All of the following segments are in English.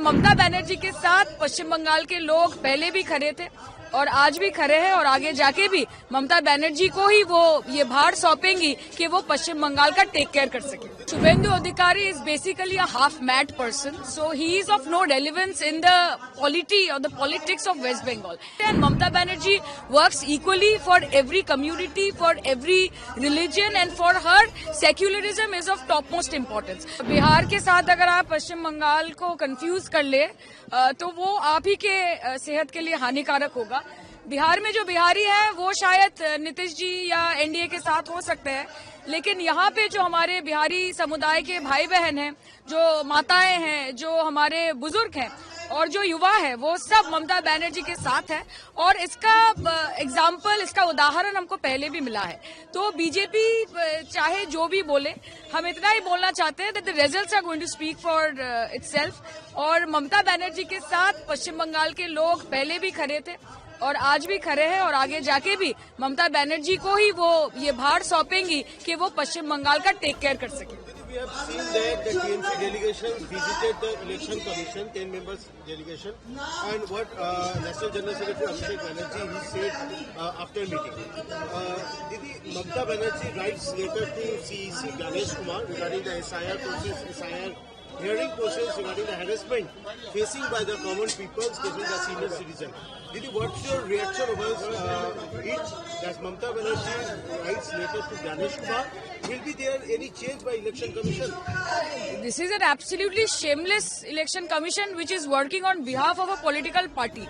ममता बनर्जी के साथ पश्चिम बंगाल के लोग पहले भी खड़े थे और आज भी खड़े हैं और आगे जाके भी ममता बनर्जी को ही वो ये भार सौंपेंगी कि वो पश्चिम बंगाल का टेक केयर कर सके। शुभेंदु अधिकारी is basically a half mad person, so he is of no relevance in the polity or the politics of West Bengal. And Mamata Banerjee works equally for every community, for every religion, and for her secularism is of topmost importance. Bihar के साथ अगर आप पश्चिम बंगाल को confuse कर ले तो वो आप ही के सेहत के लिए हानिकारक होगा। बिहार में जो बिहारी है वो शायद नीतीश जी या एनडीए के साथ हो सकते हैं, लेकिन यहाँ पे जो हमारे बिहारी समुदाय के भाई बहन हैं, जो माताएं हैं, जो हमारे बुजुर्ग हैं और जो युवा है, वो सब ममता बनर्जी के साथ है। और इसका एग्जाम्पल, इसका उदाहरण हमको पहले भी मिला है। तो बीजेपी चाहे जो भी बोले, हम इतना ही बोलना चाहते हैं that the results are going to speak for itself. और ममता बनर्जी के साथ पश्चिम बंगाल के लोग पहले भी खड़े थे और आज भी खड़े हैं और आगे जाके भी ममता बनर्जी को ही वो ये भार सौंपेंगी कि वो पश्चिम बंगाल का टेक केयर कर सके। We have seen that the TMC delegation visited the election commission, 10 members delegation, and what National General Secretary Abhishek Banerjee he said after meeting. Didi, Mamata Banerjee writes letter to CEC Ganesh Kumar regarding the SIR process, SIR hearing process regarding the harassment facing by the common people, especially the senior citizen. Didi, what's your reaction over it? As Mamata Banerjee writes letter to Ganesh Kumar, will be there any change by election commission? This is an absolutely shameless election commission which is working on behalf of a political party.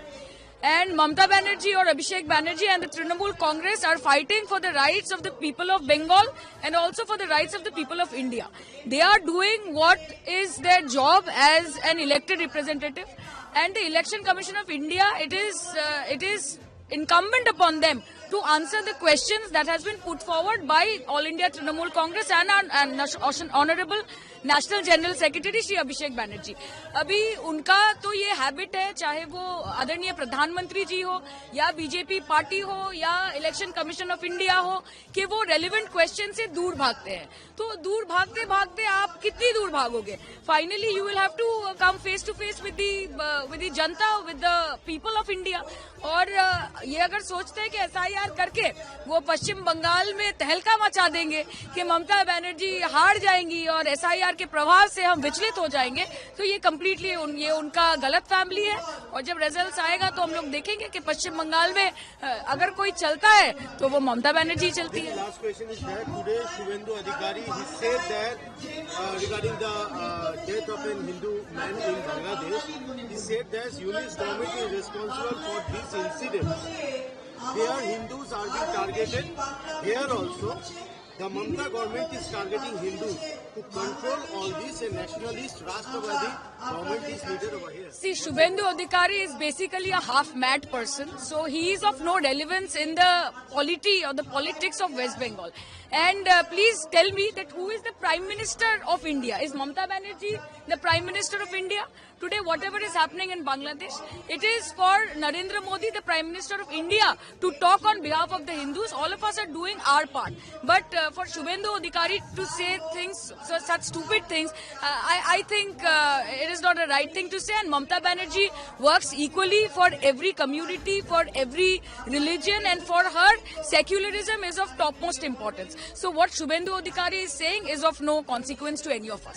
And Mamata Banerjee or Abhishek Banerjee and the Trinamool Congress are fighting for the rights of the people of Bengal and also for the rights of the people of India. They are doing what is their job as an elected representative, and the Election Commission of India, it is incumbent upon them to answer the questions that has been put forward by All India Trinamool Congress and Honorable national general secretary Shri Abhishek Banerjee. अभी उनका तो ये habit है, चाहे वो आदरणीय प्रधानमंत्री जी हो या बीजेपी पार्टी हो या इलेक्शन कमीशन ऑफ इंडिया हो, कि वो रेलेवेंट क्वेश्चन से दूर भागते हैं। तो दूर भागते भागते आप कितनी दूर भागोगे? Finally you will have to come face to face with the जनता, with the people of India. और ये अगर सोचते हैं कि एसआईआर करके वो पश्चिम बंगाल में तहलका मचा देंगे कि ममता बनर्जी हार जाएंगी और एसआईआर के प्रभाव से हम विचलित हो जाएंगे, तो ये कम्प्लीटली ये उनका गलत फैमिली है। और जब रिजल्ट आएगा तो हम लोग देखेंगे कि पश्चिम बंगाल में अगर कोई चलता है तो वो ममता बनर्जी चलती है। Last question is that today Shubhendu Adhikari he said that regarding the death of a Hindu man in Bangladesh, he said that UNIS government is responsible for these incidents. Where Hindus are being targeted, here also the Mamata government is targeting Hindus to control all this, and nationalist Rashtrapati government is needed over here. See, Shubhendu Adhikari is basically a half mad person, so he is of no relevance in the polity or the politics of West Bengal. And please tell me that who is the Prime Minister of India? Is Mamata Banerjee the Prime Minister of India? Today, whatever is happening in Bangladesh, it is for Narendra Modi, the Prime Minister of India, to talk on behalf of the Hindus. All of us are doing our part. But for Shubhendu Adhikari to say things, such stupid things, I think it is not a right thing to say. And Mamata Banerjee works equally for every community, for every religion, and for her, secularism is of topmost importance. So what Shubhendu Adhikari is saying is of no consequence to any of us.